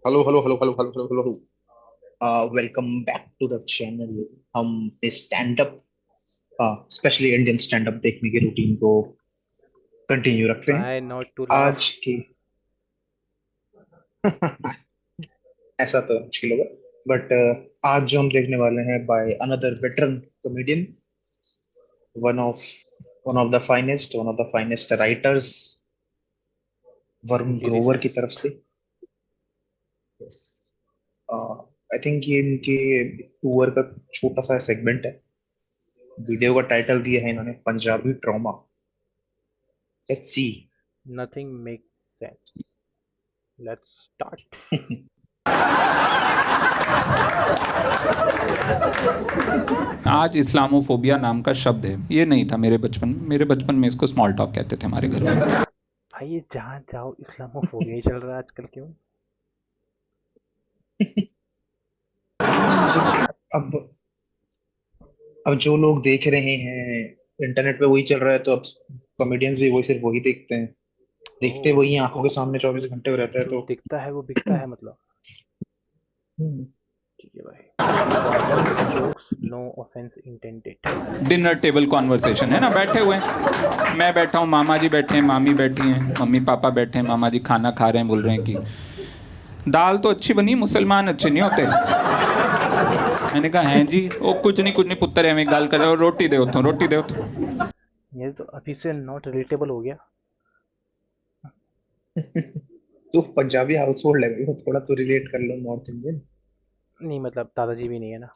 Hello hello hello hello hello hello hello. Welcome back to the channel. हम stand up, specially Indian stand up देखने की routine को continue रखते हैं Try not to laugh. आज की। ऐसा तो मुश्किल होगा, बट आज जो हम देखने वाले हैं by another veteran comedian, one of one of the finest, one of the finest writers, Varun Grover की Lyricist. तरफ से। आई थिंक ये इनके टूर का छोटा सा सेगमेंट है। वीडियो का टाइटल दिया है इन्होंने Punjabi trauma. Let's see. Nothing makes sense. Let's start. आज इस्लामोफोबिया नाम का शब्द है, ये नहीं था मेरे बचपन में इसको स्मॉल टॉक कहते थे हमारे घर में। भाई ये जहाँ जाओ इस्लामोफोबिया ही चल रहा है आजकल क्यों? अब अब जो लोग देख रहे हैं इंटरनेट पे वही चल रहा है, तो अब कॉमेडियंस भी वही, सिर्फ वही देखते हैं। देखते ओ, वही हैं, आंखों के सामने 24 घंटे रहता है जो तो। दिखता है वो बिकता है मतलब। हम्म। ठीक है भाई। Normal jokes, no offence intended. Dinner table conversation है ना, बैठे हुए हैं, मैं बैठा हूँ, मामा जी बैठे हैं, मामी बैठी हैं, मम्मी पापा बैठे हैं, मामा जी खाना खा रहे हैं, बोल रहे हैं कि दाल तो अच्छी बनी, मुसलमान अच्छे नहीं होते। मैंने कहा हैं जी, वो कुछ नहीं पुत्र है, मैं गाल कर रहा हूँ, रोटी दे तो रोटी दे तो। ये तो अभी से नॉट रिलेटेबल हो गया। तो पंजाबी हाउस होल्ड है भाई, थोड़ा तो रिलेट कर लो नॉर्थ इंडियन। नहीं मतलब दादाजी भी नहीं है ना।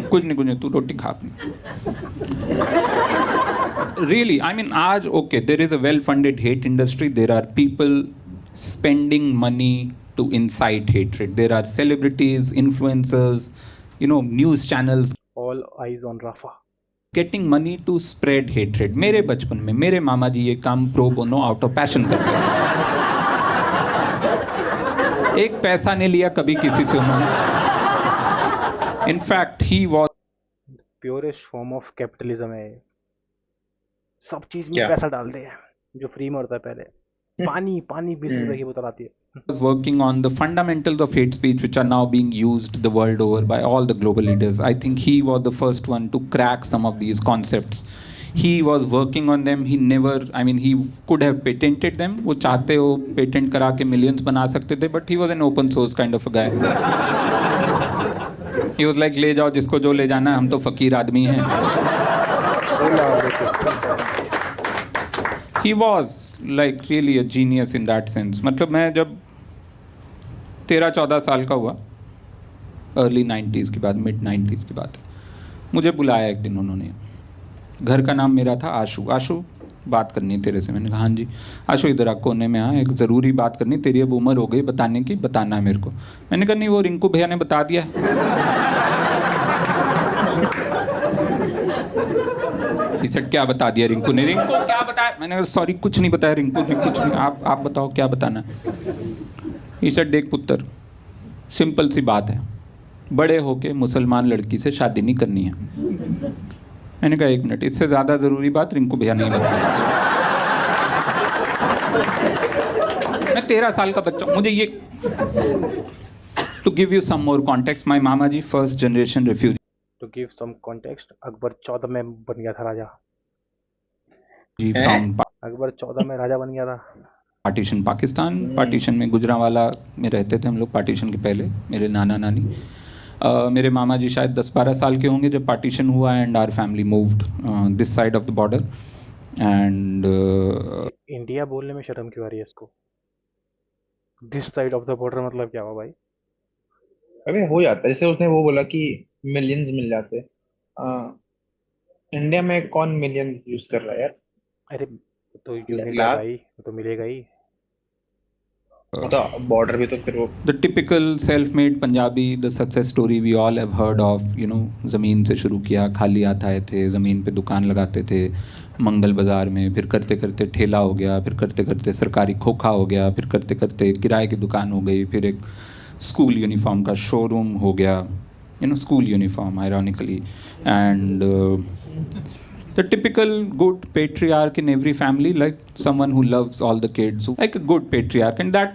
कुछ नहीं तू रोटी खा अपनी। Really, I mean, आज okay, there is a well-funded hate industry. There are people spending money to incite hatred. There are celebrities, influencers, news channels all eyes on Rafah. getting money to spread hatred. मेरे बचपन में मेरे मामा जी ये काम pro bono out of passion करते थे। एक पैसा नहीं लिया कभी किसी से उन्होंने। In fact he was purest form of capitalism है ये। सब चीज में क्या? पैसा डाल दे जो फ्री में होता है पहले। पानी पानी 20 रुपए हम्म। की बोतल आती है। working on the fundamentals of hate speech, which are now being used the world over by all the global leaders. I think he was the first one to crack some of these concepts. He was working on them. He never, I mean, he could have patented them. वो चाहते हो patent करा के millions बना सकते थे, but he was an open source kind of a guy. He was like, ले जाओ जिसको जो ले जाना है, हम तो फकीर आदमी हैं। बोला और देखो। He was like really a genius in that sense. मतलब मैं जब 13-14 साल का हुआ, अर्ली 90s की बात, मिड 90s की बात है, मुझे बुलाया एक दिन उन्होंने। घर का नाम मेरा था आशु। आशु बात करनी है तेरे से। मैंने कहा हाँ जी। आशु इधर आ, कोने में आ, एक ज़रूरी बात करनी, तेरी अब उम्र हो गई बताने की, बताना है मेरे को। मैंने कहा नहीं, वो रिंकू भैया ने बता दिया है। He said, क्या बता दिया रिंकू ने? रिंकू क्या बताया? मैंने कहा सॉरी, कुछ नहीं बताया रिंकू ने, कुछ नहीं। आप बताओ क्या बताना है। He said, देख पुत्र, सिंपल सी बात है, बड़े होके मुसलमान लड़की से शादी नहीं करनी है। मैंने कहा एक मिनट, इससे ज़्यादा ज़रूरी बात रिंकू भैया नहीं बताया। मैं 13 साल का बच्चा, मुझे ये to give you some more context, my mama ji first generation refugee to give some context, Akbar 14 में बन गया था राजा। हैं? फ्रॉम अकबर 14 में राजा बन गया था। पार्टीशन पाकिस्तान। हम्म। पार्टीशन में गुजरांवाला में रहते थे हम लोग, पार्टीशन के पहले मेरे नाना नानी। मेरे मामा जी शायद 10-12 साल के होंगे जब पार्टीशन हुआ, and our family moved this side of the border. And India बोलने में शर्म क्यों आ रही है इसको? This side of the border मतलब क्या हुआ भाई? अबे हो जाता है, जैसे उसने वो बोला कि मिलियंस मिल जाते। इंडिया में कौन मिलियंस यूज कर रहा है यार? अरे तो यूनिट है लाख। भाई, तो मिलेगा ही। मतलब बॉर्डर भी तो फिर वो। The typical self made Punjabi, the success story we all have heard of, ज़मीन से शुरू किया, खाली हाथ आए थे, ज़मीन पे दुकान लगाते थे मंगल बाज़ार में, फिर करते करते ठेला हो गया, फिर करते करते सरकारी खोखा हो गया, फिर करते करते किराए की दुकान हो गई, फिर एक स्कूल यूनिफॉर्म का शोरूम हो गया, school uniform ironically. And the typical good patriarch in every family, like someone who loves all the kids, like a good patriarch, and that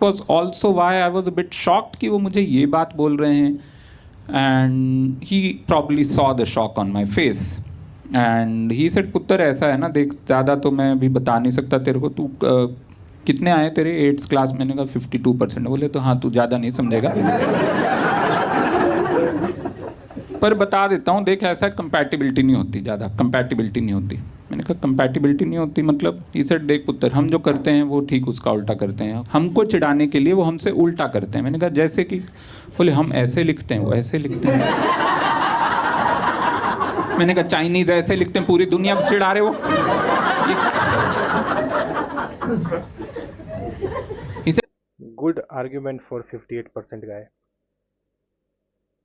was also why I was a bit shocked कि वो मुझे ये बात बोल रहे हैं. And he probably saw the shock on my face. And he said, पुत्र ऐसा है ना, देख ज़्यादा तो मैं अभी बता नहीं सकता तेरे को, तू कितने आए तेरे 8th क्लास? मैंने कहा 52%. बोले तो हाँ तू ज़्यादा नहीं समझेगा पर बता देता हूँ, देख ऐसा कंपैटिबिलिटी नहीं होती, ज़्यादा कंपैटिबिलिटी नहीं होती. मैंने कहा कंपैटिबिलिटी नहीं होती मतलब? ही सेड देख पुत्र, हम जो करते हैं वो ठीक उसका उल्टा करते हैं, हमको चिढ़ाने के लिए वो हमसे उल्टा करते हैं. मैंने कहा जैसे कि? बोले हम ऐसे लिखते हैं वो ऐसे लिखते हैं. मैंने कहा चाइनीज ऐसे लिखते हैं, पूरी दुनिया को चिढ़ा रहे हो. Good argument for 58% guy.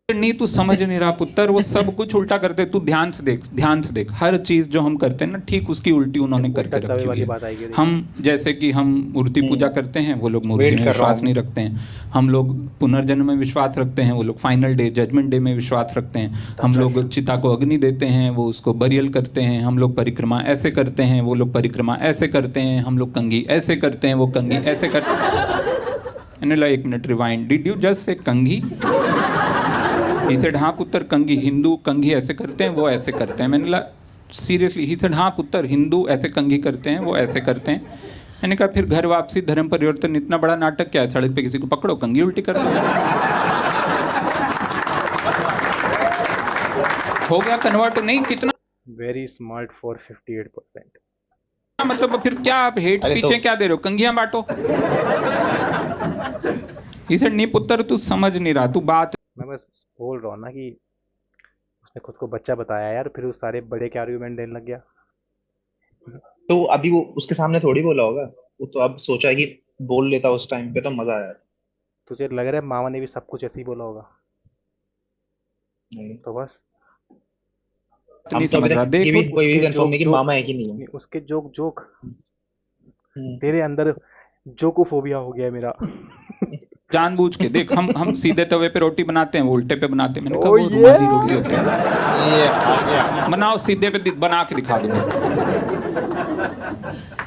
नहीं तू समझ नहीं रहा पुत्र, वो सब कुछ उल्टा करते. तू ध्यान से देख, ध्यान से देख, हर चीज जो हम करते हैं ना ठीक उसकी उल्टी उन्होंने करके रखी हुई है. हम जैसे कि हम मूर्ति पूजा करते हैं, वो लोग मूर्ति में विश्वास नहीं रखते हैं. हम लोग पुनर्जन्म में विश्वास रखते हैं, वो लोग फाइनल डे जजमेंट डे में विश्वास रखते हैं. हम लोग चिता को अग्नि देते हैं, वो उसको बरियल करते हैं. हम लोग परिक्रमा ऐसे करते हैं, वो लोग परिक्रमा ऐसे करते हैं. हम लोग कंघी ऐसे करते हैं, वो कंघी ऐसे करते हैं. मैंने एक minute rewind, did you just say कंघी? He said हाँ पुत्र कंघी, हिंदू कंघी ऐसे करते हैं वो ऐसे करते हैं. मैंने कहा सीरियसली? ही सेड हाँ पुत्र, हिंदू ऐसे कंघी करते हैं वो ऐसे करते हैं. मैंने कहा फिर घर वापसी धर्म परिवर्तन इतना बड़ा नाटक क्या है? सड़क पे किसी को पकड़ो कंघी उल्टी कर दो. हो गया कन्वर्ट? नहीं कितना Very smart for 58%. मतलब फिर क्या आप हेट स्पीचें क्या दे रहे हो? कंघियां बांटो. ही सेड नहीं पुत्र तू समझ नहीं रहा, तू बात. मैं बस बोल रहा हूँ ना कि उसने खुद को बच्चा बताया यार, फिर उस सारे बड़े के आर्गुमेंट देने लग गया. तो अभी वो उसके सामने थोड़ी बोला होगा, वो तो अब सोचा कि बोल लेता उस टाइम पे तो मजा आया. तुझे लग रहा है मामा ने भी सब कुछ ऐसे ही बोला होगा? नहीं, तो बस नहीं समझ रहा. ये भी कोई भी उसके कंफर्म नहीं कि जोक- मामा है कि नहीं है. उसके जोक हम्म. तेरे अंदर जोकोफोबिया हो गया है मेरा. जानबूझ के देख, हम सीधे तवे पे रोटी बनाते हैं, वो उल्टे पे बनाते हैं. मैंने कहा Oh, वो रुमाली yeah. रोटी होती है, ये आ गया. बनाओ सीधे पे, बना के दिखा दो.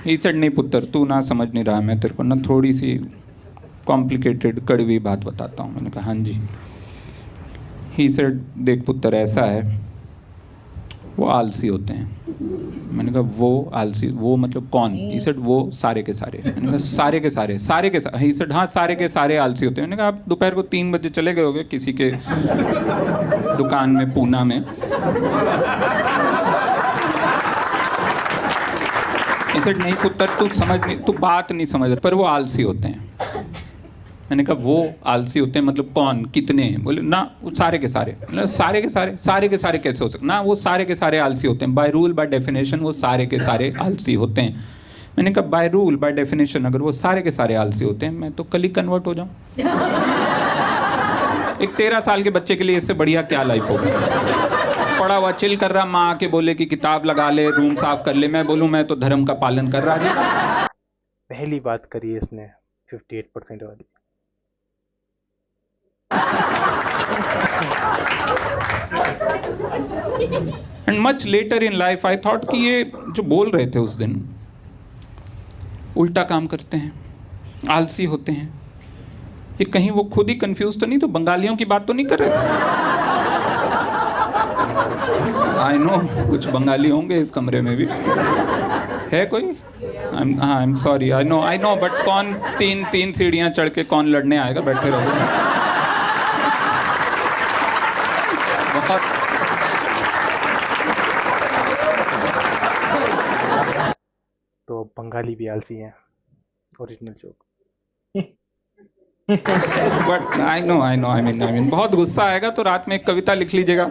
ही सेड नहीं पुत्र तू ना समझ नहीं रहा, मैं तेरे को ना थोड़ी सी कॉम्प्लिकेटेड कड़वी बात बताता हूँ. मैंने कहा हाँ जी. ही सेड देख पुत्र ऐसा है, वो आलसी होते हैं. मैंने कहा वो आलसी, वो मतलब कौन? ही सेड वो सारे के सारे. मैंने कहा सारे के सारे? सारे के सारे? ही सेड हाँ सारे के सारे आलसी होते हैं. मैंने कहा आप दोपहर को 3 बजे चले गए होगे किसी के दुकान में पूना में. ही सेड नहीं पुत्र तू समझ नहीं, तू बात नहीं समझ रहा, पर वो आलसी होते हैं. मैंने कहा वो आलसी होते हैं मतलब कौन, कितने? बोले ना वो सारे के सारे. मतलब सारे के सारे? सारे के सारे कैसे हो सकते? ना वो सारे के सारे आलसी होते हैं, बाय रूल बाय डेफिनेशन वो सारे के सारे आलसी होते हैं. मैंने कहा बाय रूल बाय डेफिनेशन अगर वो सारे के सारे आलसी होते हैं, मैं तो कल ही कन्वर्ट हो जाऊं. एक 13 साल के बच्चे के लिए इससे बढ़िया क्या लाइफ होगी? पड़ा हुआ चिल कर रहा, माँ आके बोले कि किताब लगा ले, रूम साफ कर ले, मैं बोलूँ मैं तो धर्म का पालन कर रहा जी. पहली बात करी है इसने 58% वाली. And much later in life I thought कि ये जो बोल रहे थे उस दिन उल्टा काम करते हैं, आलसी होते हैं, ये कहीं वो खुद ही कंफ्यूज तो नहीं, तो बंगालियों की बात तो नहीं कर रहे थे? आई नो कुछ बंगाली होंगे इस कमरे में भी. है कोई? I am sorry, I know but कौन तीन सीढ़ियां चढ़ के कौन लड़ने आएगा? बैठे रहो. बहुत तो बंगाली भी आलसी हैं. Original joke. But I know I mean बहुत गुस्सा आएगा तो रात में एक कविता लिख लीजिएगा.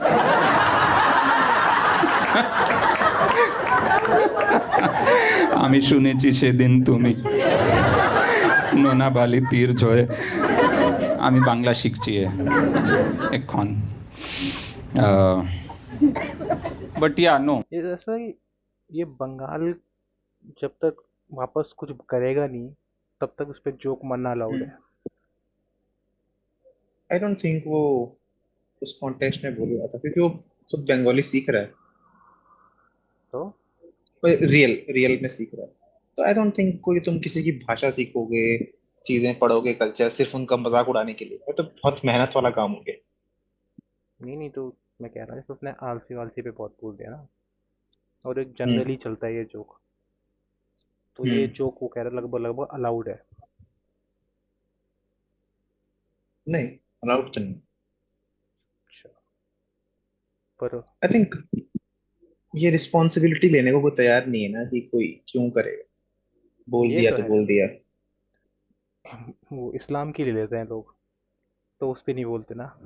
আমি শুনেছি সেদিন তুমি নোনা বালি তীর ঝরে. আমি বাংলা শিখছি এখন. बट या नो ये ऐसा कि ये बंगाल जब तक वापस कुछ करेगा नहीं तब तक उस पर जोक मारना अलाउड है. आई डोंट थिंक वो उस कॉन्टेक्स्ट में बोल रहा था क्योंकि वो खुद बंगाली सीख रहा है, तो रियल रियल में सीख रहा है. तो आई डोंट थिंक कोई तुम किसी की भाषा सीखोगे, चीजें पढ़ोगे कल्चर सिर्फ उनका मजाक उड़ाने के लिए, ये तो बहुत मेहनत वाला काम हो गया। नहीं तो मैं कह रहा हूँ उसने आलसी वालसी पे बहुत बोल दिया ना, और एक हम्म। जनरली चलता है ये जोक, तो ये हम्म। जोक वो कह रहा है लगभग लगभग अलाउड है। नहीं, अलाउड तो नहीं। अच्छा, पर आई थिंक ये रिस्पॉन्सिबिलिटी लेने को कोई तैयार नहीं है ना, कि कोई क्यों करेगा, बोल ये दिया तो तो है, बोल दिया। वो इस्लाम की ले लेते हैं लोग, तो उस पे नहीं बोलते ना।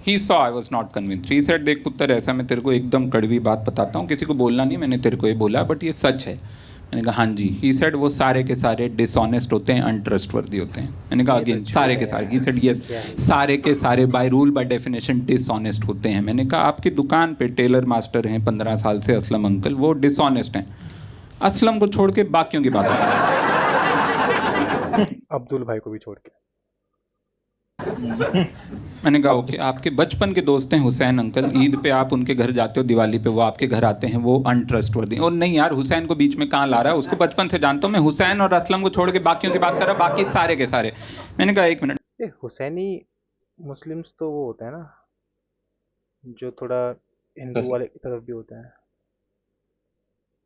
He saw I was not convince, he said देख पुत्र ऐसा मैं तेरे को एकदम कड़वी बात बताता हूँ, किसी को बोलना नहीं, मैंने तेरे को ये बोला बट ये सच है। मैंने कहा हाँ जी। ही सेड वो सारे के सारे डिसऑनेस्ट होते हैं, अनट्रस्टवर्दी होते हैं। मैंने कहा ये तो अगेन झूठ सारे है के सारे। ही यार, सेड यस, क्या है। सारे के सारे by rule by definition dishonest होते हैं। मैंने कहा आपकी दुकान पे टेलर मास्टर हैं 15 साल से असलम अंकल, वो डिसऑनेस्ट हैं। असलम को छोड़ के बाकियों की बात है। अब्दुल भाई को भी छोड़ के। मैंने कहा ओके, आपके बचपन के दोस्त हैं हुसैन अंकल, ईद पे आप उनके घर जाते हो, दिवाली पे वो आपके घर आते हैं, वो अनट्रस्टवर्दी। और नहीं यार, हुसैन को बीच में कहाँ ला रहा है, उसको बचपन से जानता हूँ मैं। हुसैन और असलम को छोड़ के बाकियों की बात कर रहा, बाकी सारे के सारे। मैंने कहा एक मिनट। ये हुसैनी मुस्लिम्स तो वो होते हैं ना, जो थोड़ा हिंदू वाले की तरफ भी होते हैं।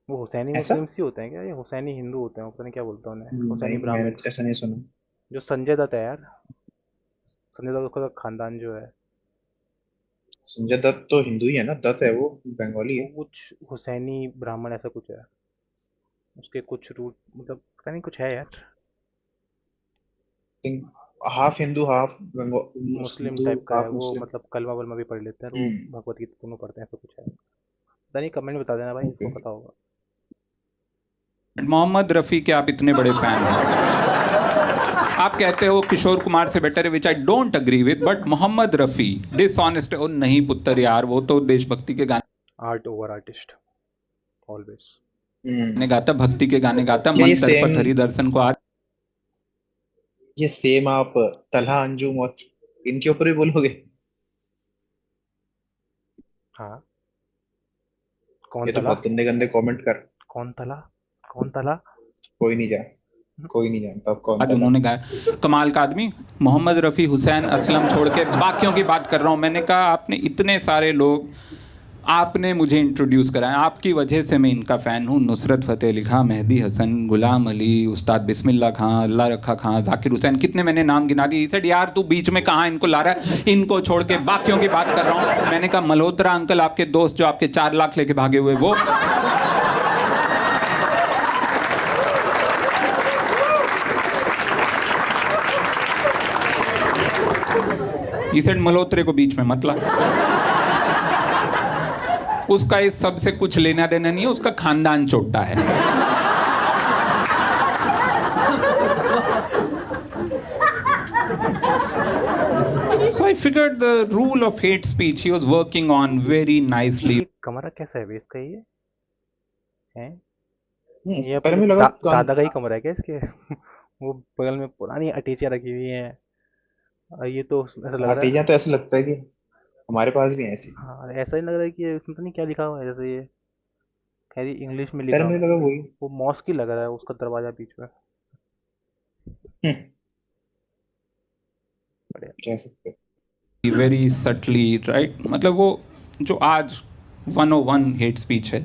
वो हुसैनी ऐसा मुस्लिम्स ही होते हैं क्या, ये हुसैनी हिंदू होते हैं, पता नहीं क्या बोलता उन्हें, हुसैनी नहीं, मैंने ब्राह्मण्स। ऐसा नहीं सुना। जो संजय दत्त है यार, संजय दत्त का खानदान जो है, संजय दत्त तो हिंदू ही है ना, दत्त है वो बंगाली वो है। कुछ हुसैनी ब्राह्मण ऐसा कुछ है, उसके कुछ रूट मतलब पता नहीं कुछ है यार, हाफ हिंदू हाफ मुस्लिम हिंदू टाइप का है हाफ वो, मुस्लिम। मतलब कलमा वलमा भी पढ़ लेते हैं, वो हम्म। भगवत गीता दोनों पढ़ते हैं, ऐसा कुछ है। पता नहीं, कमेंट में बता देना भाई ओके। जिसको पता होगा। मोहम्मद रफ़ी के आप इतने बड़े फैन हैं, आप कहते हो किशोर कुमार से बेटर है, which I don't agree with, but Mohammad Rafi dishonest है। और नहीं पुत्र यार, वो तो देशभक्ति के गाने आर्ट ओवर आर्टिस्ट ऑलवेज। गाता, भक्ति के गाने गाता, क्या मन तरपत हरि दर्शन को आज। ये सेम आप तलहा अंजुम और इनके ऊपर भी बोलोगे? हाँ, कौन ये तो तला, बहुत गंदे गंदे कमेंट कर। कौन तला, कौन तला। कोई नहीं जान, कोई नहीं जानता अब कौन आज तलहा। उन्होंने गाया, कमाल का आदमी। मोहम्मद रफ़ी हुसैन असलम छोड़ के बाकियों की बात कर रहा हूँ। मैंने कहा आपने इतने सारे लोग, आपने मुझे इंट्रोड्यूस कराया, आपकी वजह से मैं इनका फ़ैन हूँ। नुसरत फ़तेह अली खां, मेहदी हसन, गुलाम अली, उस्ताद बिस्मिल्लाह खां, अल्लाह रखा खां, जाकिर हुसैन, कितने मैंने नाम गिना दिए। सेड यार तू बीच में कहाँ इनको ला रहा है, इनको छोड़ के बाकियों की बात कर रहा हूँ। मैंने कहा मल्होत्रा अंकल, आपके दोस्त जो आपके 4 लाख लेके भागे हुए, वो। ये सेड मल्होत्रे को बीच में मत ला, उसका इस सब से कुछ लेना देना नहीं है, उसका खानदान चोटा है। So I figured the rule of hate speech he was working on very nicely. ये कमरा कैसा है बेस का ये है, ये पहले अपने मुझे लगा दादा का ही कमरा है क्या इसके। वो बगल में पुरानी अटैचियाँ रखी हुई हैं, और ये तो ऐसा लग रहा आर्टिजा है। तो ऐसा लगता है कि हमारे पास भी है ऐसी। हाँ, ऐसा ही लग रहा है कि इसमें तो नहीं क्या लिखा हुआ है, जैसे ये खैर इंग्लिश में लिखा पहले हुआ मुझे है। लगा वही। वो मॉस्क ही लग रहा है उसका दरवाजा बीच में। हम्म, बढ़िया। कह सकते Very subtly, right? मतलब वो जो आज 101 हेट स्पीच है,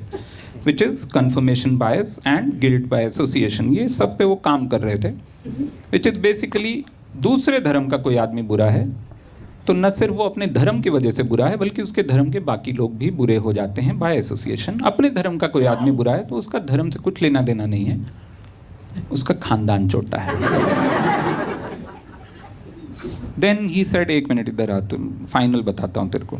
which is confirmation bias and guilt by association, ये सब पे वो काम कर रहे थे। विच इज़ बेसिकली, दूसरे धर्म का कोई आदमी बुरा है तो न सिर्फ वो अपने धर्म की वजह से बुरा है, बल्कि उसके धर्म के बाकी लोग भी बुरे हो जाते हैं बाय एसोसिएशन। अपने धर्म का कोई आदमी बुरा है तो उसका धर्म से कुछ लेना देना नहीं है, उसका खानदान छोटा है। देन ही सेड, एक मिनट इधर आ, तुम फाइनल बताता हूँ तेरे को।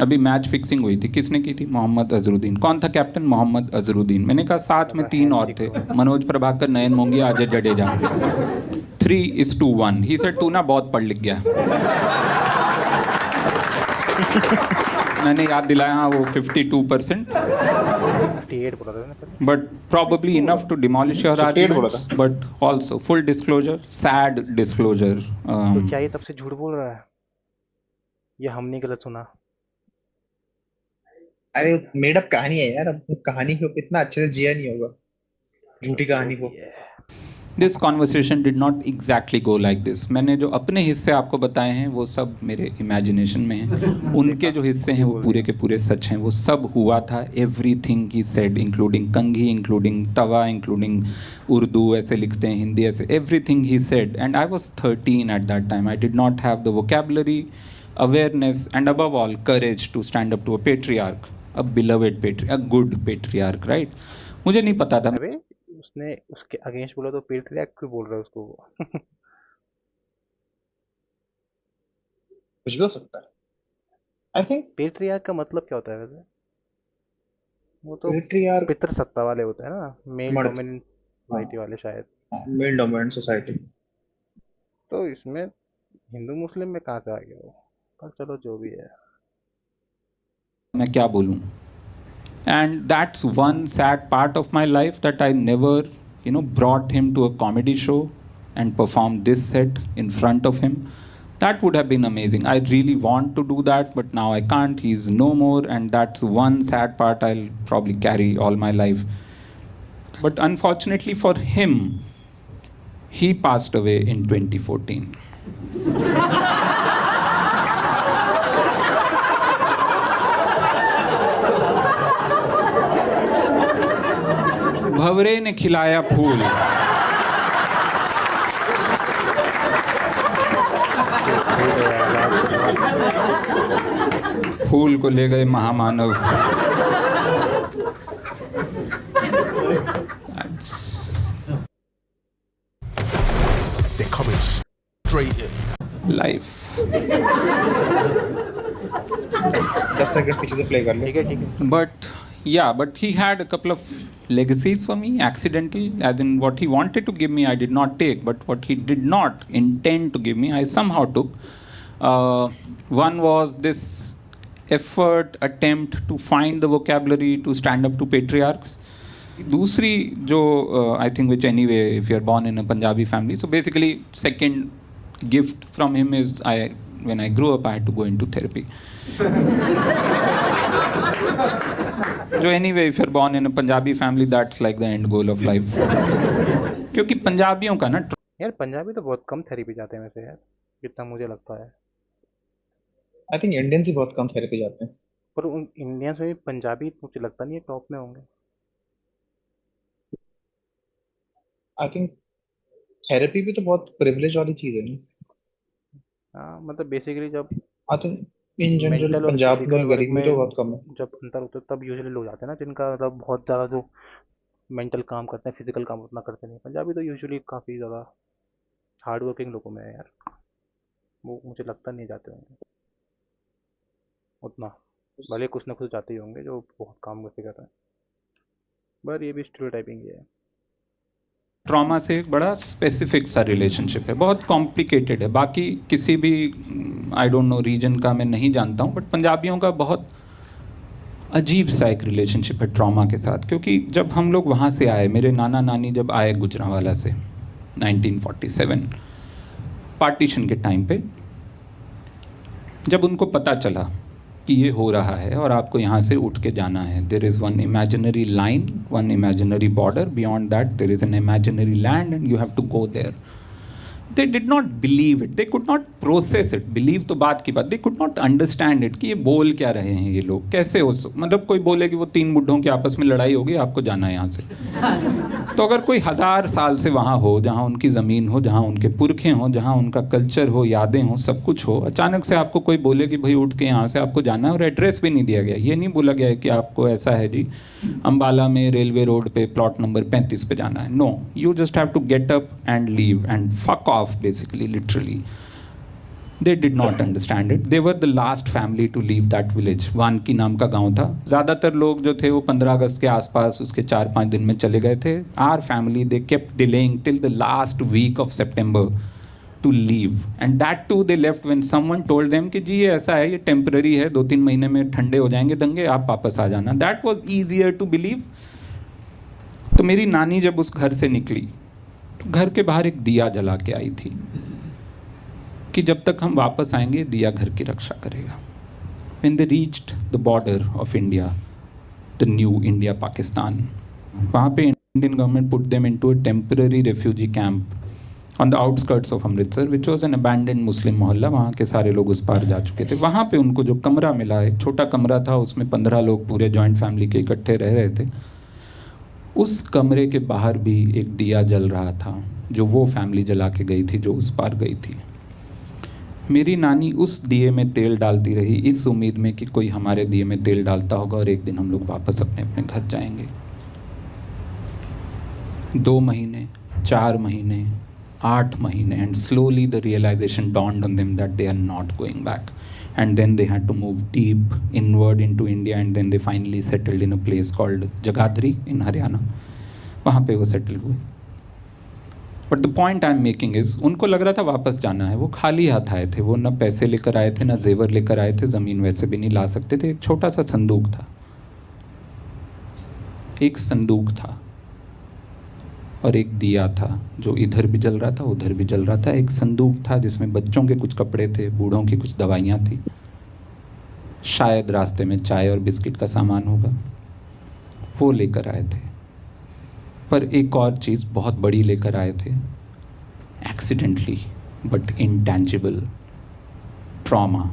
अभी मैच फिक्सिंग हुई थी, किसने की थी? मोहम्मद अजरुद्दीन। कौन था कैप्टन? मोहम्मद अजरुद्दीन। मैंने कहा साथ में 3 और थे, मनोज प्रभाकर, नयन मोंगिया, अजय जडेजा। 3:1। ही सेड तू ना बहुत पढ़ लिख गया। मैंने याद दिलाया, हाँ वो 52%, 58 बोला था ना पहले। but probably enough to demolish your 58 बोला arguments. But also full disclosure, sad disclosure. तो क्या ये तब से झूठ बोल रहा है, या हमने गलत सुना? अरे मेड अप कहानी है यार, अब कहानी को इतना अच्छे से जिया नहीं होगा, झूठी जो कहानी भी को। है। This conversation did not exactly go like this. मैंने जो अपने हिस्से आपको बताए हैं वो सब मेरे इमेजिनेशन में हैं। उनके जो हिस्से हैं वो पूरे के पूरे सच हैं। वो सब हुआ था, एवरीथिंग ही सेड, इंक्लूडिंग कंघी, इंक्लूडिंग तवा, इंक्लूडिंग उर्दू ऐसे लिखते हैं, हिंदी ऐसे, everything he said. And I was 13 at that time. I did not have the vocabulary, awareness and above all courage to stand up to a patriarch, a beloved patriarch, a good patriarch, right? मुझे नहीं पता था। अबे उसने उसके against बोला तो patriarch क्यों बोल रहा है उसको वो? कुछ भी हो सकता है, आई थिंक। पेट्रियार्क का मतलब क्या होता है वैसे? वो तो पेट्रियार्क पितृसत्ता वाले होते हैं ना, मेल मर्द, डोमिनेंस हाँ, सोसाइटी वाले शायद। Male dominant society. तो इसमें हिंदू मुस्लिम में कहाँ से आ गया वो? पर चलो जो भी है। मैं क्या बोलूं? And that's one sad part of my life, that I never, brought him to a comedy show and performed this set in front of him. That would have been amazing. I really want to do that, but now I can't. He's no more, and that's one sad part I'll probably carry all my life. But unfortunately for him, he passed away in 2014. भंवरे ने खिलाया फूल, फूल को ले गए महामानव। They're coming straight in. Life. 10 second पीछे से play कर लो। ठीक है, ठीक है। But he had a couple of legacies for me, accidental, as in what he wanted to give me, I did not take, but what he did not intend to give me, I somehow took. One was this attempt to find the vocabulary to stand up to patriarchs. दूसरी जो I think, which anyway, if you are born in a Punjabi family, so basically second gift from him is, when I grew up I had to go into therapy. जो anyway, if you're born in a Punjabi family, that's like the end goal of life. क्योंकि पंजाबियों का ना, यार पंजाबी तो बहुत कम therapy जाते हैं वैसे यार, जितना मुझे लगता है। आई थिंक इंडियंस ही बहुत कम थेरेपी जाते हैं। पर उन इंडियंस में भी पंजाबी मुझे लगता नहीं है टॉप में होंगे। आई थिंक थेरेपी भी तो बहुत प्रिविलेज वाली चीज है ना। हाँ मतलब बेसिकली जब I think in general mental और पंजाब फिजिकल में वर्क गरीबी तो में बहुत कम है। जब अंतर होता है तब यूजुअली लोग जाते हैं ना, जिनका मतलब बहुत ज़्यादा जो मेंटल काम करते हैं, फिजिकल काम उतना करते नहीं। पंजाबी तो यूजुअली काफ़ी ज़्यादा हार्ड वर्किंग लोगों में है यार, वो मुझे लगता नहीं जाते होंगे उतना। भले कुछ ना कुछ जाते ही होंगे जो बहुत काम वैसे कर रहे हैं, पर ये भी स्टीरियोटाइपिंग ही है। ट्रॉमा से एक बड़ा स्पेसिफिक सा रिलेशनशिप है, बहुत कॉम्प्लिकेटेड है। बाकी किसी भी आई डोंट नो रीजन का मैं नहीं जानता हूँ, बट पंजाबियों का बहुत अजीब सा एक रिलेशनशिप है ट्रॉमा के साथ। क्योंकि जब हम लोग वहाँ से आए, मेरे नाना नानी जब आए गुजरांवाला से 1947 पार्टीशन के टाइम पे, जब उनको पता चला कि ये हो रहा है और आपको यहाँ से उठ के जाना है, there is one imaginary line, one imaginary border, beyond that there is an imaginary land and you have to go there. They did not believe it, they could not process it. Believe तो बात की बात, they could not understand it कि ये बोल क्या रहे हैं ये लोग, कैसे हो। मतलब कोई बोले कि वो 3 बुड्ढों की आपस में लड़ाई होगी, आपको जाना है यहाँ से। तो अगर कोई 1000 साल से वहाँ हो, जहाँ उनकी ज़मीन हो, जहाँ उनके पुरखे हों, जहाँ उनका कल्चर हो, यादें हों, सब कुछ हो, अचानक से आपको कोई बोले कि भाई उठ के यहाँ से आपको जाना है, और एड्रेस भी नहीं दिया गया। ये नहीं बोला गया है कि आपको ऐसा है जी, अम्बाला में रेलवे रोड पे प्लॉट नंबर 35 पे जाना है। No, you just have to get up and leave and fuck off, basically, literally. They did not understand it. They were the last family to leave that village. वानकी नाम का गांव था। ज़्यादातर लोग जो थे वो 15 अगस्त के आसपास उसके 4-5 दिन में चले गए थे। Our family, they kept delaying till the last week of September to leave. And that too they left when someone told them कि जी ये ऐसा है, ये टेम्पररी है, 2-3 महीने में ठंडे हो जाएंगे दंगे, आप वापस आ जाना। That was easier to believe. तो मेरी नानी जब उस घर से निकली तो घर के बाहर एक दिया जला के आई थी कि जब तक हम वापस आएंगे दिया घर की रक्षा करेगा। When they reached the border of India, the new India Pakistan, वहाँ पे Indian government put them into a temporary refugee camp on the outskirts of Amritsar, which was an abandoned Muslim मोहल्ला. वहाँ के सारे लोग उस पार जा चुके थे. वहाँ पे उनको जो कमरा मिला, एक छोटा कमरा था, उसमें 15 लोग पूरे जॉइंट फैमिली के इकट्ठे रह रहे थे. उस कमरे के बाहर भी एक दिया जल रहा था, जो वो फैमिली जला के गई थी जो उस पार गई थी. मेरी नानी उस दिए में तेल डालती रही, इस उम्मीद में कि कोई हमारे दिए में तेल डालता होगा और एक दिन हम लोग वापस अपने अपने घर जाएंगे. 2 महीने, 4 महीने, 8 महीने, and slowly the realization dawned on them that they are not going back. And then they had to move deep inward into India, and then they finally settled in a place called Jagadhri in Haryana. वहाँ पे वो settle हुए. But the point I am making is, उनको लग रहा था वापस जाना है. वो खाली हाथ आए थे, वो ना पैसे लेकर आए थे, ना जेवर लेकर आए थे, ज़मीन वैसे भी नहीं ला सकते थे. एक छोटा सा संदूक था, एक संदूक था और एक दिया था जो इधर भी जल रहा था, उधर भी जल रहा था. एक संदूक था जिसमें बच्चों के कुछ कपड़े थे, बूढ़ों की कुछ दवाइयाँ थी, शायद रास्ते में चाय और बिस्किट का सामान होगा, वो लेकर आए थे. पर एक और चीज़ बहुत बड़ी लेकर आए थे, accidentally but intangible, trauma.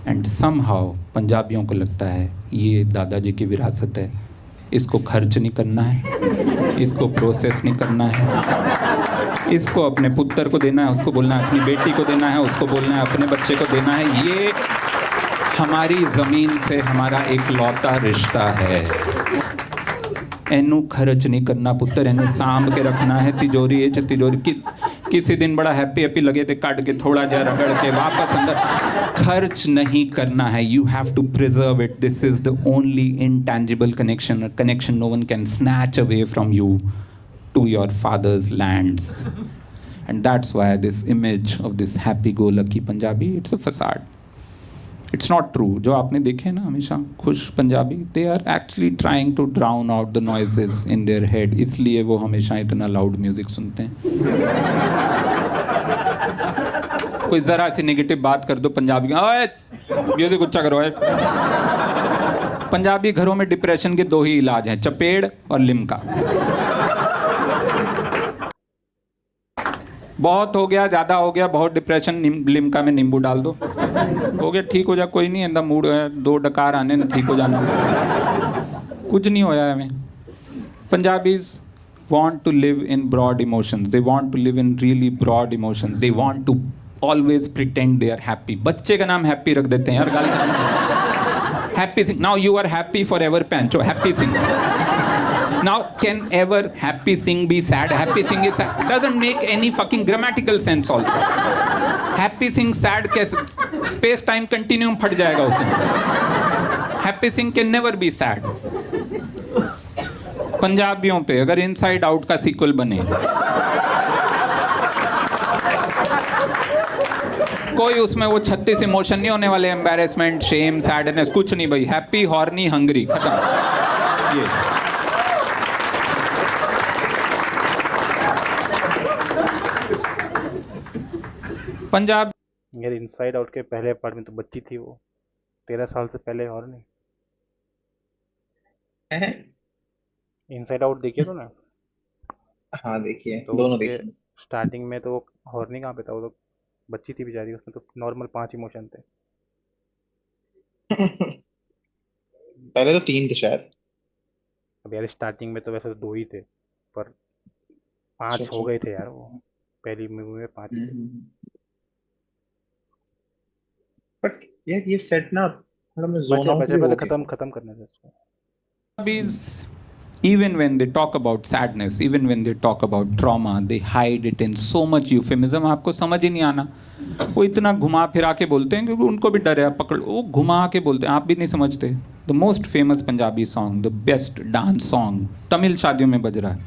And somehow पंजाबियों को लगता है ये दादाजी की विरासत है, इसको खर्च नहीं करना है, इसको प्रोसेस नहीं करना है, इसको अपने पुत्र को देना है, उसको बोलना है अपनी बेटी को देना है, उसको बोलना है अपने बच्चे को देना है. ये हमारी ज़मीन से हमारा एक लौता रिश्ता है. एनू खर्च नहीं करना पुत्र, एनू सांभ के रखना है. तिजोरी है तिजोरी किसी दिन बड़ा हैप्पी लगे थे, काट के थोड़ा जहा रगड़ के वापस अंदर. खर्च नहीं करना है. You have to preserve it. This is the only intangible connection no one can snatch away from you to your father's lands. And that's why this image of this happy go lucky Punjabi, it's a facade. It's not true. जो आपने देखे ना हमेशा खुश Punjabi, they are actually trying to drown out the noises in their head. इसलिए वो हमेशा इतना लाउड म्यूजिक सुनते हैं. कोई ज़रा सी नेगेटिव बात कर दो पंजाबी, ओए म्यूजिक ऊंचा करो. पंजाबी घरों में डिप्रेशन के 2 ही इलाज हैं, चपेड़ और लिमका. बहुत हो गया, ज़्यादा हो गया, बहुत डिप्रेशन, लिमका में नींबू डाल दो, हो गया, ठीक हो जा. कोई नहीं इंदा मूड है, 2 डकार आने ने ठीक हो जाना. कुछ नहीं होया हमें. Punjabis want to live in broad emotions. They want to live in really broad emotions. They want to always pretend they are happy. बच्चे का नाम हैप्पी रख देते हैं यार, गाल का नाम Happy Singh. Now you are happy forever, पैंचो Happy Singh. Now can ever happy Singh be sad? Happy Singh is sad. Doesn't make any fucking grammatical sense also. Happy Singh sad कैसे? स्पेस टाइम कंटिन्यूम फट जाएगा उस दिन. Happy Singh can never be sad. पंजाबियों पे अगर inside out का सीक्वल बने, कोई उसमें वो 36 इमोशन नहीं होने वाले, एम्बैरेसमेंट, शेम, सैडनेस, कुछ नहीं भाई. हैप्पी, हॉर्नी, हंग्री, खत्म. ये पंजाब. यार इनसाइड आउट के पहले पार्ट में तो बच्ची थी वो, 13 साल से पहले. और नहीं, इनसाइड आउट देखिए तो ना. हाँ देखिए, तो दोनों उसके देखिए. स्टार्टिंग में तो हॉर्नी कहाँ पे था, वो तो बच्ची थी बेचारी. उसमें तो नॉर्मल 5 इमोशन थे. पहले तो 3 थे शायद. अब यार स्टार्टिंग में तो वैसे तो 2 ही थे, पर 5 अच्छा हो अच्छा. गए थे यार. वो पहली मूवी में 5 ही थे. बट यार ये सेट ना थोड़ा मैं जोन बचे आउट बचे भी पहले हो गया. खत्म करने से इसको. Punjabis, even when they talk about sadness, even when they talk about trauma, they hide it in so much euphemism. आपको समझ ही नहीं आना. वो इतना घुमा फिरा के बोलते हैं क्योंकि उनको भी डर है, पकड़. वो घुमा के बोलते हैं, आप भी नहीं समझते. The most famous Punjabi song, the best dance song, Tamil शादियों में बज रहा है.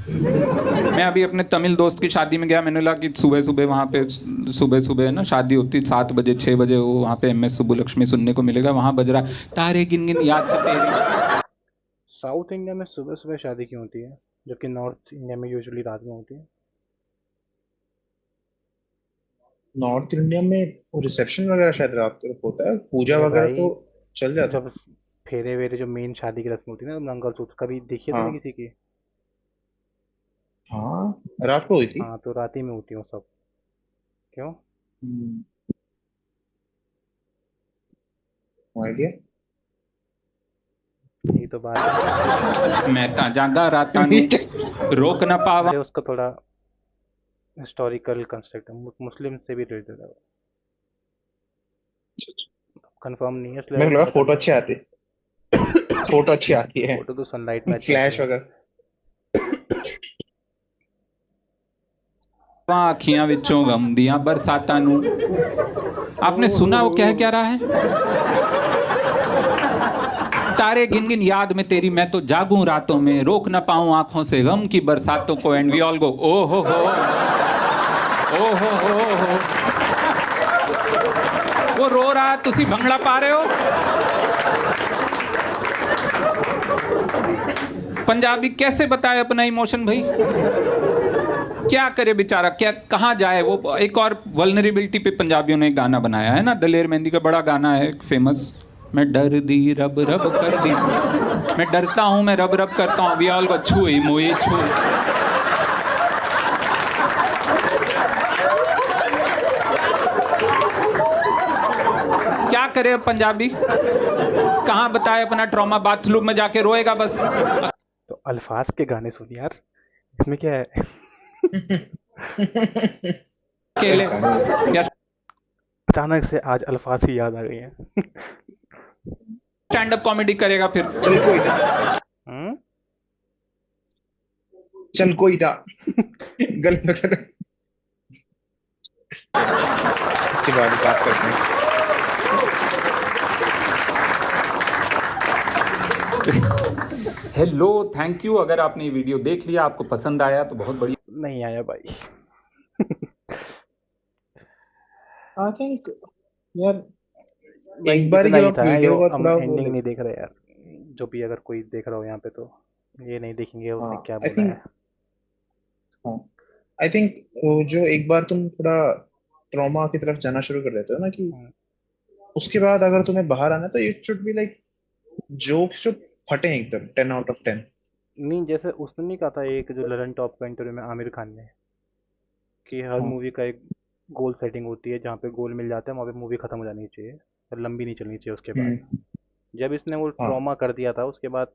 मैं अभी अपने तमिल दोस्त की शादी में गया. मैंने लगा कि सुबह सुबह वहाँ पे सुबह ना शादी होती, 7 बजे 6 बजे वो वहाँ पे MS सुब्बुलक्ष्मी सुनने को मिलेगा. वहाँ बज रहा है तारे गिन गिन याद से तेरी. साउथ इंडिया में सुबह सुबह शादी क्यों होती है, जबकि नॉर्थ इंडिया में यूजुअली रात में होती है? नॉर्थ इंडिया में रिसेप्शन वगैरह शायद रात को होता है, पूजा अरे वगैरह भाई, तो चल जाता जब फेरे वेरे जो मेन शादी की रस्म होती है ना, मंगलसूत्र कभी देखी है है। तूने हाँ किसी की? हाँ, रात को हुई थी। हाँ, तो रात ही में होती है वो सब। क्यों? हम्म, आइडिया। यही तो बात है। मैं ता जागा रातां नूं रोक ना पावा। अरे उसका थोड़ा हिस्टोरिकल कंस्ट्रक्ट है, मुस्लिम से भी रिलेटेड है। कंफर्म नहीं है इसलिए मेरे को लगा बता फोटो नहीं अच्छी आती, फोटो अच्छी आती है, फोटो तो सनलाइट में अच्छी आती फ्लैश है। वगैरह। अखियां विचों गम दियां बरसातां नूं। आपने सुना वो कह क्या रहा है? तारे गिन गिन याद में तेरी मैं तो जागूं रातों में, रोक ना पाऊं आंखों से गम की बरसातों को। एंड वी ऑल गो ओ हो, ओ हो। वो रो रहा है, तुसी भंगड़ा पा रहे हो। पंजाबी कैसे बताए अपना इमोशन भाई, क्या करे बेचारा, क्या कहाँ जाए वो। एक और वल्नरेबिलिटी पे पंजाबियों ने एक गाना बनाया है ना, दलेर मेहंदी का बड़ा गाना है फेमस। मैं डर दी रब रब कर दी, मैं डरता हूँ मैं रब रब करता हूँ, वी ऑल गो छुई मुई छुई। क्या करे अब पंजाबी, कहाँ बताए अपना ट्रॉमा, बाथरूम में जाके रोएगा बस। तो अल्फाज के गाने सुन यार, इसमें क्या है? अकेले या अचानक से आज अल्फाज की याद आ गई है। स्टैंड अप कॉमेडी करेगा फिर। चल कोई ना, हम्म? चल कोई ना, गलत न कर, इसके बाद बात करते हैं। Hello, thank you. अगर आपने ये वीडियो देख लिया, आपको पसंद आया तो बहुत बढ़िया। नहीं आया भाई। आई थिंक यार, भाई एक बार इतना जब ही आप था वीडियो जो का हम थोड़ा वो एंडिंग नहीं लेते। देख रहे यार। जो भी अगर कोई देख रहा हो यहाँ पे तो ये नहीं देखेंगे हाँ उसने क्या आई बोला थिंक, है। हाँ आई थिंक जो एक बार तुम थोड़ा ट्रॉमा की तरफ जाना शुरू कर देते हो ना, कि हम्म, उसके बाद अगर तुम्हें बाहर आना है, तो it should be like jokes जो फटे एकदम 10 आउट ऑफ 10। नहीं जैसे उसने नहीं कहा था एक जो ललन टॉप का इंटरव्यू में आमिर खान ने, कि हर हाँ मूवी का एक गोल सेटिंग होती है, जहाँ पे गोल मिल जाता है वहाँ पे मूवी खत्म हो जानी चाहिए और लंबी नहीं चलनी चाहिए उसके बाद। हम्म जब इसने वो हाँ ट्रॉमा कर दिया था उसके बाद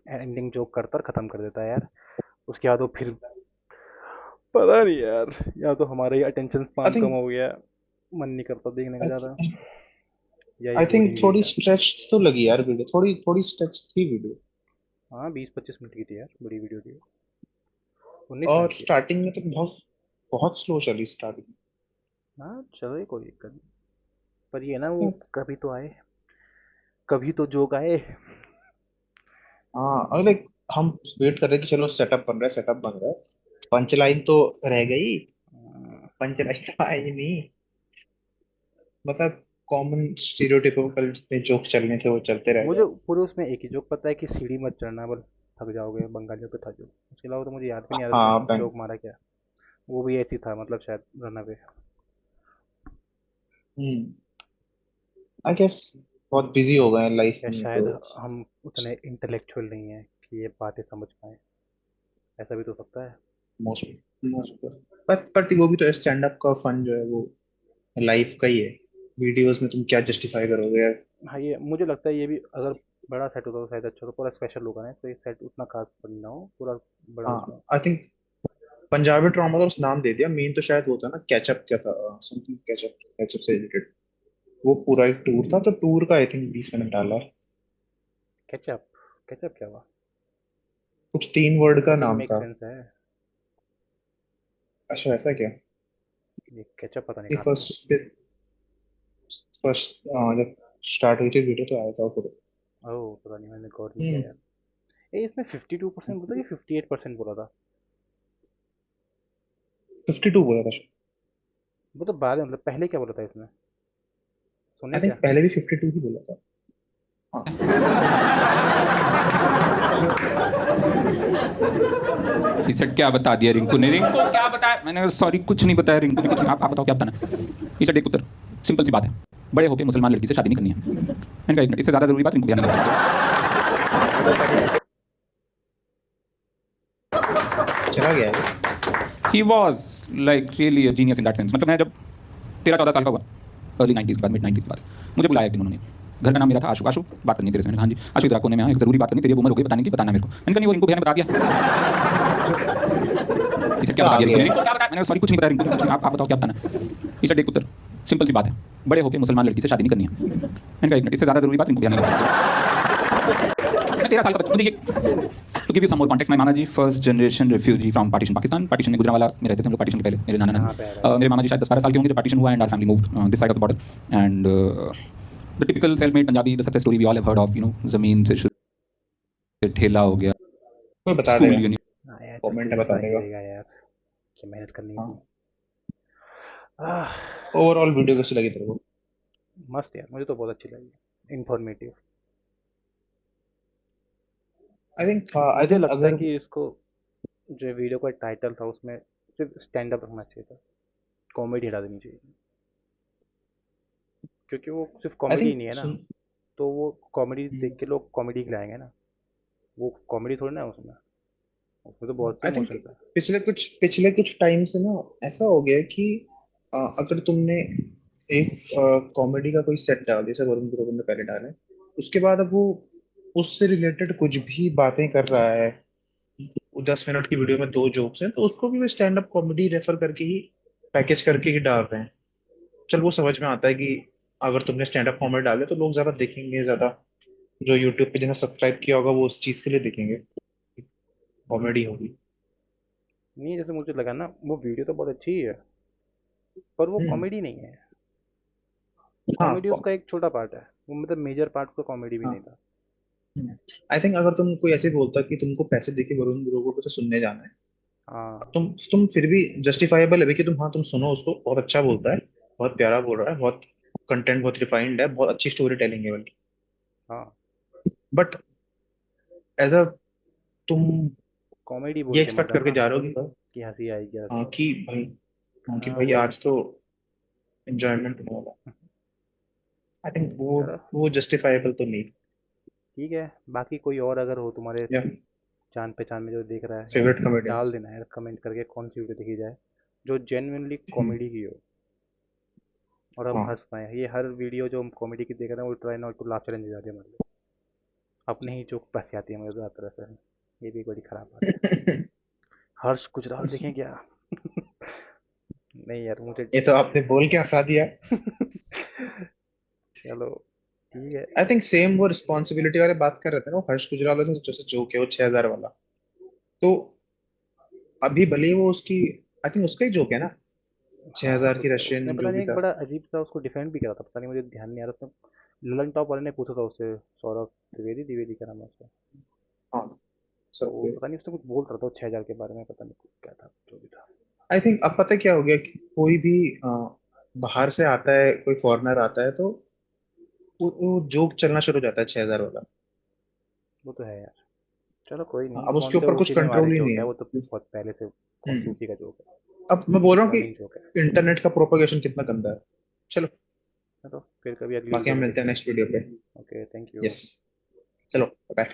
एंडिंग जोक करता और खत्म कर देता है यार। उसके बाद वो फिर पता नहीं यार, या तो हमारा ही अटेंशन आई स्पान कम थिंक हो गया, मन नहीं करता देखने का ज़्यादा, या ये आई थिंक बोरिंग भी है थोड़ी क्या। स्ट्रेच तो लगी यार वीडियो, थोड़ी थोड़ी स्ट्रेच थी वीडियो। हाँ 20-25 मिनट की थी यार, बड़ी वीडियो थी। 19 मिनट और की। स्टार्टिंग में तो बहुत बहुत स्लो चली स्टार्टिंग। हाँ चलो कोई दिक्कत नहीं, पर ये ना वो कभी तो आए, कभी तो जोक आए। हाँ, और लाइक हम वेट कर रहे हैं कि चलो सेटअप बन रहा है, सेटअप बन रहा है, पंच लाइन तो रह गई, पंच लाइन तो आई नहीं। मतलब कॉमन स्टीरियोटिपिकल जितने जोक चलने थे वो चलते रह मुझे गए। पूरे उसमें एक ही जोक पता है कि सीढ़ी मत चढ़ना बल थक जाओगे, बंगालियों पे था जो। उसके अलावा तो मुझे याद भी नहीं आ रहा हाँ उसने बैंक। जोक मारा क्या। वो भी ऐसी था मतलब शायद run away. Hmm, I guess बहुत बिजी हो गए हैं लाइफ या में शायद तो। हम उतने इंटेलेक्चुअल नहीं हैं कि ये बातें समझ पाए, ऐसा भी तो हो सकता है। मोस्ट मोस्ट बट वो भी तो स्टैंड अप का फन जो है वो लाइफ का ही है। वीडियोस में तुम क्या जस्टिफाई करोगे यार। हाँ ये मुझे लगता है ये भी अगर बड़ा सेट होता तो शायद अच्छा, तो पूरा स्पेशल होगा ना, इसलिए सेट उतना खास बन ना हो पूरा बड़ा हाँ उसमें। आई थिंक पंजाबी ड्रामा तो बस नाम दे दिया, मेन तो शायद वो था ना, कैचअप क्या था, समथिंग कैचअप, कैचअप से रिलेटेड वो पूरा एक टूर था, तो टूर का आई थिंक 20 मिनट डाला है। केचप, केचप क्या हुआ? कुछ 3 वर्ड का नथिंग नाम मेक था। सेंस है। अच्छा ऐसा क्या? ये केचप पता नहीं ये कहाँ से आया। फर्स्ट फर्स्ट जब स्टार्ट हुई थी वीडियो तो आया था फिर। ओह पता नहीं, मैंने गौर नहीं किया हम्म, यार। ए इसने 52% बोला कि 58% बोला था? 52 बोला था। वो तो बाद में, मतलब पहले क्या बोला था इसने, सुने आई थिंक क्या? पहले भी 52 ही बोला था। हाँ He said क्या बता दिया रिंकू ने? रिंकू क्या बताया? मैंने सॉरी कुछ नहीं बताया रिंकू ने, कुछ नहीं। आप बताओ क्या बताना? He said देख पुत्र, सिंपल सी बात है, बड़े होके मुसलमान लड़की से शादी नहीं करनी है। मैंने कहा एक मिनट, इससे ज़्यादा ज़रूरी बात रिंकू भैया नहीं बताई। चला गया है। He was like really a genius in that sense. मतलब मैं जब 13-14 साल का हुआ, अर्ली 90s के बाद, मिड 90s के बाद, मुझे बुलाया एक दिन उन्होंने। घर का नाम मेरा था आशु। आशु बात करनी है तेरे से। मैंने कहा हाँ जी। आशु इधर आ कोने में आ, एक ज़रूरी बात करनी, तेरी अब उम्र हो गई बताने की, बताना मेरे को। मैंने कहा नहीं वो रिंकू भैया ने बता दिया। इसे क्या बता दिया रिंकू ने? क्या बताया? मैंने सॉरी कुछ नहीं बताया रिंकू ने, कुछ नहीं। आप बताओ क्या बताना? इसे देख पुत्र, सिंपल सी बात है, बड़े होके मुसलमान लड़की से शादी नहीं करनी है। मैंने कहा एक मिनट, इससे ज़्यादा ज़रूरी बात रिंकू भैया नहीं बताई। मैं 13 साल का बच्चा। देखिए to give you some more context, my mama ji first generation refugee from partition Pakistan. Partition में गुजरांवाला में रहते थे हम लोग, पार्टीशन के पहले। मेरे नाना नानी, मेरे मामा जी शायद 10-12 साल के होंगे जब पार्टीशन हुआ, and our family moved this side of the border. And the typical self made Punjabi, the success story we all have heard of, you know, ज़मीन से शुरू, ठेला हो गया, कोई बता स्कूल देगा, यूनिवर्सिटी। हाँ यार, कमेंट चल में बता कोई देगा। करेगा यार, कि मेहनत करनी है हाँ, इतनी। ओवरऑल वीडियो कैसी लगी तेरे को? मस्त यार, मुझे तो बहुत अच्छी लगी, इन्फॉर्मेटिव। आई थिंक आई मुझे थिंक लगता है अगर कि इसको, जो वीडियो का टाइटल था उसमें सिर्फ स्टैंड अप रखना चाहिए था, कॉमेडी हटा देनी चाहिए, क्योंकि वो सिर्फ आई कॉमेडी थिंक नहीं है ना। सुन, तो वो कॉमेडी देख के लोग कॉमेडी खिलाएंगे ना, वो कॉमेडी थोड़ी ना है उसमें। उसमें तो बहुत से आई थिंक इमोशंस है। पिछले कुछ टाइम से ना ऐसा हो गया है कि अगर तुमने एक कॉमेडी का कोई सेट डाल, जैसे वरुण ग्रोवर ने पहले डाला है, उसके बाद अब वो उससे रिलेटेड कुछ भी बातें कर रहा है, 10 मिनट की वीडियो में 2 जोक्स हैं, तो उसको भी वो स्टैंड अप कॉमेडी रेफर करके ही, पैकेज करके ही डाल रहे हैं। चल वो समझ में आता है कि अगर तुमने स्टैंड अप कॉमेडी डाले तो लोग ज्यादा देखेंगे, ज्यादा जो यूट्यूब पे जिन्हें सब्सक्राइब किया होगा वो उस चीज के लिए देखेंगे, कॉमेडी होगी। नहीं, जैसे मुझे लगा ना, वो वीडियो तो बहुत अच्छी ही है, पर वो हम्म। कॉमेडी नहीं है। हाँ, कॉमेडी उसका एक छोटा पार्ट है, वो मतलब मेजर पार्ट उसका कॉमेडी भी नहीं हाँ। था। आई थिंक अगर तुम कोई ऐसे बोलता कि तुमको पैसे देके वरुण ग्रोवर को तो सुनने जाना है, हाँ, तुम फिर भी जस्टिफाइबल है कि तुम, हाँ तुम सुनो उसको, बहुत अच्छा बोलता है, बहुत प्यारा बोल रहा है, बहुत कंटेंट बहुत रिफाइंड है, बहुत अच्छी स्टोरी टेलिंग है बल्कि। हाँ, बट एज अ, तुम कॉमेडी ये बोल के मत एक्सपेक्ट करके आना जा रहे हो कि हंसी आएगी हाँ, आपको। कि भाई, हाँ कि हाँ, भाई वही। आज तो एंजॉयमेंट होने वाला। आई थिंक वो चलो, वो जस्टिफाइबल तो नहीं। ठीक है। बाकी कोई और अगर हो तुम्हारे या जान पहचान में जो देख रहा है, फेवरेट डाल कॉमेडियंस। देना यार कमेंट करके कौन सी वीडियो देखी जाए जो जेन्युइनली कॉमेडी की हो और हम हाँ। हंस पाए। ये हर वीडियो जो हम कॉमेडी की देख रहे हैं वो try not to laugh challenge हो जाती है हमारे लिए। अपने ही जोक पैसे आती है हमें ज़्यादातर ऐसा है। ये भी बड़ी खराब बात है। हर्ष गुजराल देखें क्या? नहीं यार, मुझे ये तो आपने बोल के हंसा दिया। चलो, ठीक है। आई थिंक सेम वो रिस्पॉन्सिबिलिटी वाले बात कर रहे थे ना, वो हर्ष गुजराल से जैसे जोक है वो 6,000 वाला, तो अभी भले ही वो उसकी, आई थिंक उसका ही जोक है ना, छह हाँ, हजार की कुछ उसने रशियन पता जो नहीं भी एक था। बड़ा अजीब सा उसको डिफेंड भी करा था, पता नहीं, मुझे ध्यान नहीं आ रहा। उसने ललन टॉप वाले ने पूछा था उससे, सौरभ त्रिवेदी द्विवेदी का नाम है उसका। हाँ, तो सब। पता नहीं उसने कुछ बोल रहा था 6,000 के बारे में, पता नहीं कुछ क्या था, जो भी था। आई थिंक अब पता है क्या हो गया कि कोई भी बाहर से आता है, कोई फॉरेनर आता है तो वो जोक चलना शुरू हो जाता है 6,000 वाला। वो तो है यार। चलो कोई नहीं, अब उसके ऊपर कुछ कंट्रोवर्सी में कंट्रोल हमारी ही नहीं जोक है, है। वो तो बहुत पहले से हम्म। कंट्रोवर्सी का जोक है। अब मैं बोल रहा हूँ रनिंग जोक है। कि इंटरनेट का प्रोपगेशन कितना गंदा है। चलो, चलो फिर कभी अगली बाकी वीडियो हम में मिलते हैं देखते हैं। नेक्स्ट वीडियो पे। Okay, thank you. यस, चलो बाय।